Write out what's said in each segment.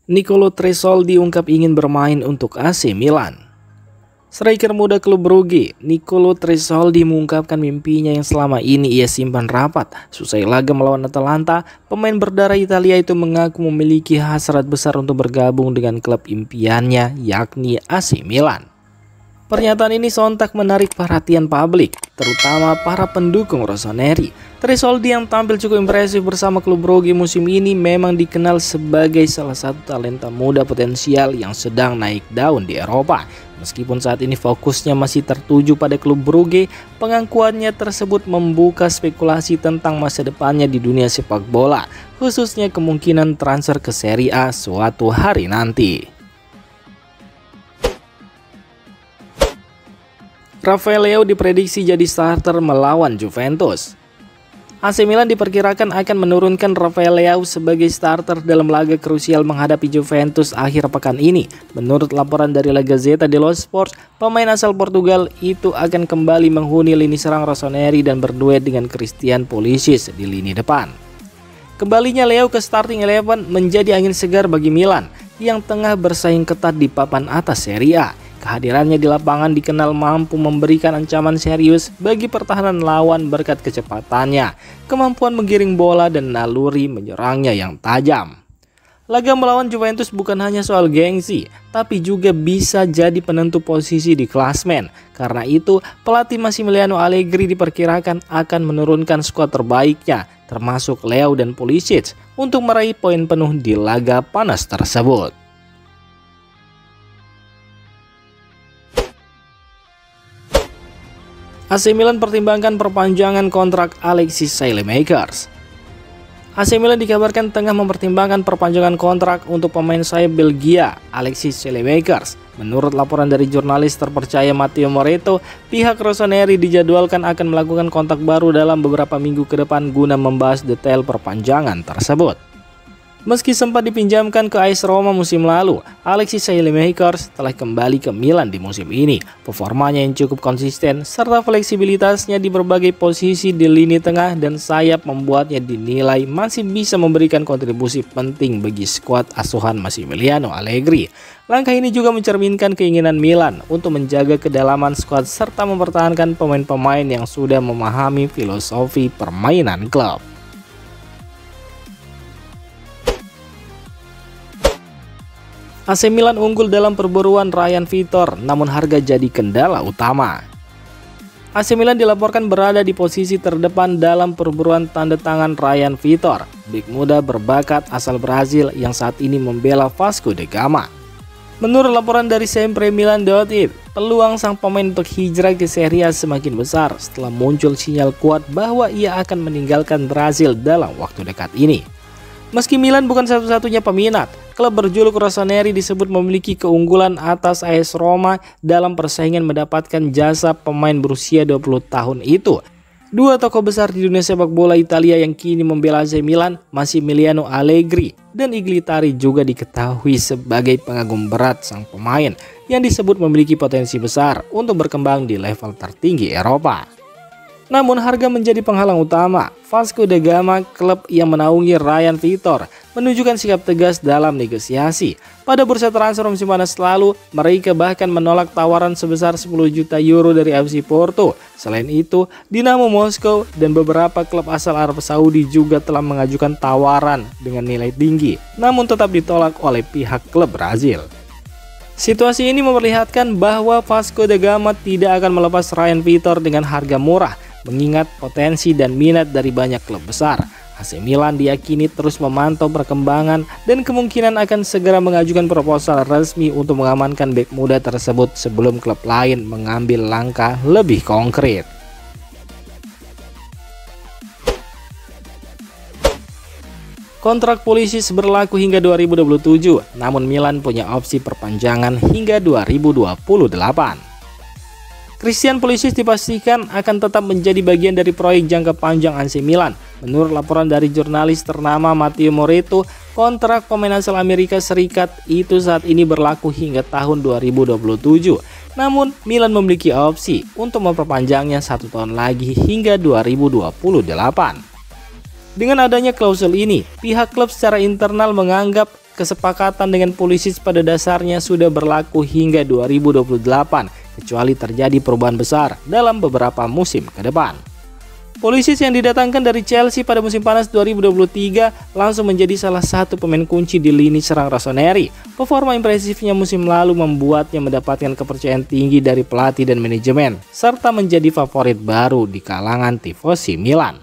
Nicolo Tresoldi diungkap ingin bermain untuk AC Milan. Striker muda klub Brugge, Nicolo Tresoldi mengungkapkan mimpinya yang selama ini ia simpan rapat. Selesai laga melawan Atalanta, pemain berdarah Italia itu mengaku memiliki hasrat besar untuk bergabung dengan klub impiannya, yakni AC Milan. Pernyataan ini sontak menarik perhatian publik, terutama para pendukung rossoneri. Tresoldi yang tampil cukup impresif bersama klub Brugge musim ini memang dikenal sebagai salah satu talenta muda potensial yang sedang naik daun di Eropa. Meskipun saat ini fokusnya masih tertuju pada klub Brugge, pengakuannya tersebut membuka spekulasi tentang masa depannya di dunia sepak bola, khususnya kemungkinan transfer ke Serie A suatu hari nanti. Rafael Leao diprediksi jadi starter melawan Juventus. AC Milan diperkirakan akan menurunkan Rafael Leao sebagai starter dalam laga krusial menghadapi Juventus akhir pekan ini. Menurut laporan dari La Gazzetta dello Sport, pemain asal Portugal itu akan kembali menghuni lini serang rossoneri dan berduet dengan Christian Pulisic di lini depan. Kembalinya Leao ke starting 11 menjadi angin segar bagi Milan yang tengah bersaing ketat di papan atas Serie A. Kehadirannya di lapangan dikenal mampu memberikan ancaman serius bagi pertahanan lawan berkat kecepatannya, kemampuan menggiring bola dan naluri menyerangnya yang tajam. Laga melawan Juventus bukan hanya soal gengsi, tapi juga bisa jadi penentu posisi di klasmen. Karena itu, pelatih Massimiliano Allegri diperkirakan akan menurunkan skuad terbaiknya, termasuk Leao dan Pulisic, untuk meraih poin penuh di laga panas tersebut. AC Milan pertimbangkan perpanjangan kontrak Alexis Saelemaekers. AC Milan dikabarkan tengah mempertimbangkan perpanjangan kontrak untuk pemain sayap Belgia Alexis Saelemaekers. Menurut laporan dari jurnalis terpercaya Matteo Moretto, pihak rossoneri dijadwalkan akan melakukan kontak baru dalam beberapa minggu ke depan guna membahas detail perpanjangan tersebut. Meski sempat dipinjamkan ke AS Roma musim lalu, Alexis Saelemaekers telah kembali ke Milan di musim ini. Performanya yang cukup konsisten serta fleksibilitasnya di berbagai posisi di lini tengah dan sayap membuatnya dinilai masih bisa memberikan kontribusi penting bagi skuad asuhan Massimiliano Allegri. Langkah ini juga mencerminkan keinginan Milan untuk menjaga kedalaman skuad serta mempertahankan pemain-pemain yang sudah memahami filosofi permainan klub. AC Milan unggul dalam perburuan Ryan Vitor, namun harga jadi kendala utama. AC Milan dilaporkan berada di posisi terdepan dalam perburuan tanda tangan Ryan Vitor, bek muda berbakat asal Brazil yang saat ini membela Vasco da Gama. Menurut laporan dari SempreMilan.it, peluang sang pemain untuk hijrah ke Serie A semakin besar setelah muncul sinyal kuat bahwa ia akan meninggalkan Brazil dalam waktu dekat ini. Meski Milan bukan satu-satunya peminat, klub berjuluk rossoneri disebut memiliki keunggulan atas AS Roma dalam persaingan mendapatkan jasa pemain berusia 20 tahun itu. Dua tokoh besar di dunia sepak bola Italia yang kini membela AC Milan, Massimiliano Allegri dan Iglitari, juga diketahui sebagai pengagum berat sang pemain yang disebut memiliki potensi besar untuk berkembang di level tertinggi Eropa. Namun harga menjadi penghalang utama. Vasco da Gama, klub yang menaungi Ryan Vitor, menunjukkan sikap tegas dalam negosiasi. Pada bursa transfer musim panas lalu, mereka bahkan menolak tawaran sebesar 10 juta euro dari FC Porto. Selain itu, Dinamo Moskow dan beberapa klub asal Arab Saudi juga telah mengajukan tawaran dengan nilai tinggi, namun tetap ditolak oleh pihak klub Brazil. Situasi ini memperlihatkan bahwa Vasco da Gama tidak akan melepas Ryan Vitor dengan harga murah, mengingat potensi dan minat dari banyak klub besar. AC Milan diyakini terus memantau perkembangan dan kemungkinan akan segera mengajukan proposal resmi untuk mengamankan bek muda tersebut sebelum klub lain mengambil langkah lebih konkret. Kontrak Pulisic berlaku hingga 2027, namun Milan punya opsi perpanjangan hingga 2028. Christian Pulisic dipastikan akan tetap menjadi bagian dari proyek jangka panjang AC Milan. Menurut laporan dari jurnalis ternama Matteo Moretto, kontrak pemain asal Amerika Serikat itu saat ini berlaku hingga tahun 2027. Namun, Milan memiliki opsi untuk memperpanjangnya 1 tahun lagi hingga 2028. Dengan adanya klausul ini, pihak klub secara internal menganggap kesepakatan dengan Pulisic pada dasarnya sudah berlaku hingga 2028, kecuali terjadi perubahan besar dalam beberapa musim ke depan. Pulisic yang didatangkan dari Chelsea pada musim panas 2023 langsung menjadi salah satu pemain kunci di lini serang Rossoneri. Performa impresifnya musim lalu membuatnya mendapatkan kepercayaan tinggi dari pelatih dan manajemen, serta menjadi favorit baru di kalangan tifosi Milan.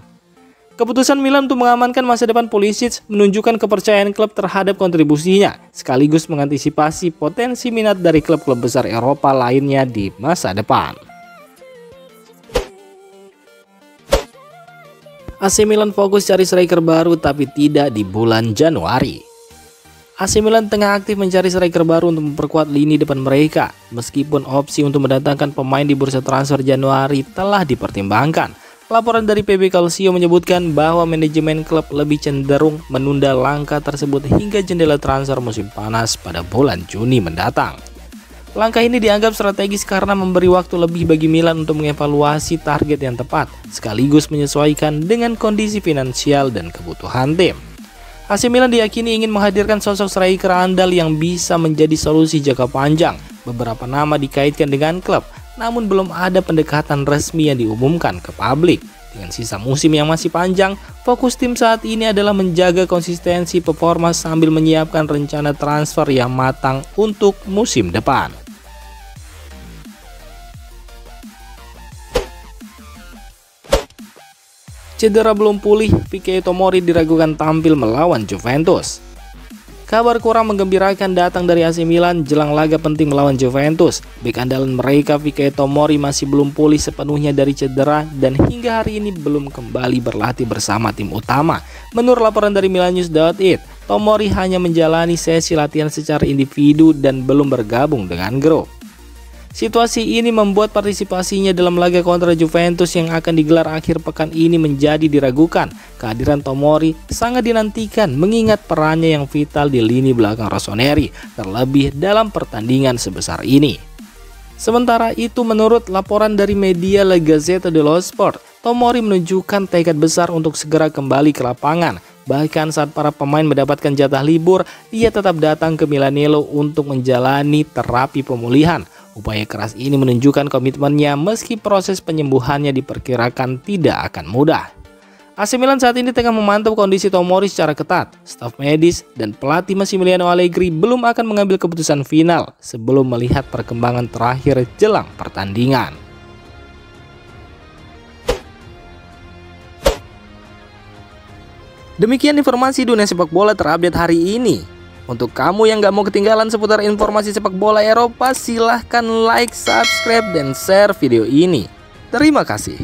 Keputusan Milan untuk mengamankan masa depan Pulisic menunjukkan kepercayaan klub terhadap kontribusinya, sekaligus mengantisipasi potensi minat dari klub-klub besar Eropa lainnya di masa depan. AC Milan fokus cari striker baru tapi tidak di bulan Januari. AC Milan tengah aktif mencari striker baru untuk memperkuat lini depan mereka, meskipun opsi untuk mendatangkan pemain di bursa transfer Januari telah dipertimbangkan. Laporan dari PB Calcio menyebutkan bahwa manajemen klub lebih cenderung menunda langkah tersebut hingga jendela transfer musim panas pada bulan Juni mendatang. Langkah ini dianggap strategis karena memberi waktu lebih bagi Milan untuk mengevaluasi target yang tepat, sekaligus menyesuaikan dengan kondisi finansial dan kebutuhan tim. AC Milan diyakini ingin menghadirkan sosok striker andal yang bisa menjadi solusi jangka panjang. Beberapa nama dikaitkan dengan klub, namun belum ada pendekatan resmi yang diumumkan ke publik. Dengan sisa musim yang masih panjang, fokus tim saat ini adalah menjaga konsistensi performa sambil menyiapkan rencana transfer yang matang untuk musim depan. Cedera belum pulih, Fikayo Tomori diragukan tampil melawan Juventus. Kabar kurang menggembirakan datang dari AC Milan jelang laga penting melawan Juventus. Bek andalan mereka Fikayo Tomori masih belum pulih sepenuhnya dari cedera dan hingga hari ini belum kembali berlatih bersama tim utama. Menurut laporan dari milanews.it, Tomori hanya menjalani sesi latihan secara individu dan belum bergabung dengan grup. Situasi ini membuat partisipasinya dalam laga kontra Juventus yang akan digelar akhir pekan ini menjadi diragukan. Kehadiran Tomori sangat dinantikan mengingat perannya yang vital di lini belakang Rossoneri, terlebih dalam pertandingan sebesar ini. Sementara itu, menurut laporan dari media La Gazzetta dello Sport, Tomori menunjukkan tekad besar untuk segera kembali ke lapangan. Bahkan saat para pemain mendapatkan jatah libur, ia tetap datang ke Milanello untuk menjalani terapi pemulihan. Upaya keras ini menunjukkan komitmennya meski proses penyembuhannya diperkirakan tidak akan mudah. AC Milan saat ini tengah memantau kondisi Tomori secara ketat. Staf medis dan pelatih Massimiliano Allegri belum akan mengambil keputusan final sebelum melihat perkembangan terakhir jelang pertandingan. Demikian informasi dunia sepak bola terupdate hari ini. Untuk kamu yang gak mau ketinggalan seputar informasi sepak bola Eropa, silahkan like, subscribe, dan share video ini. Terima kasih.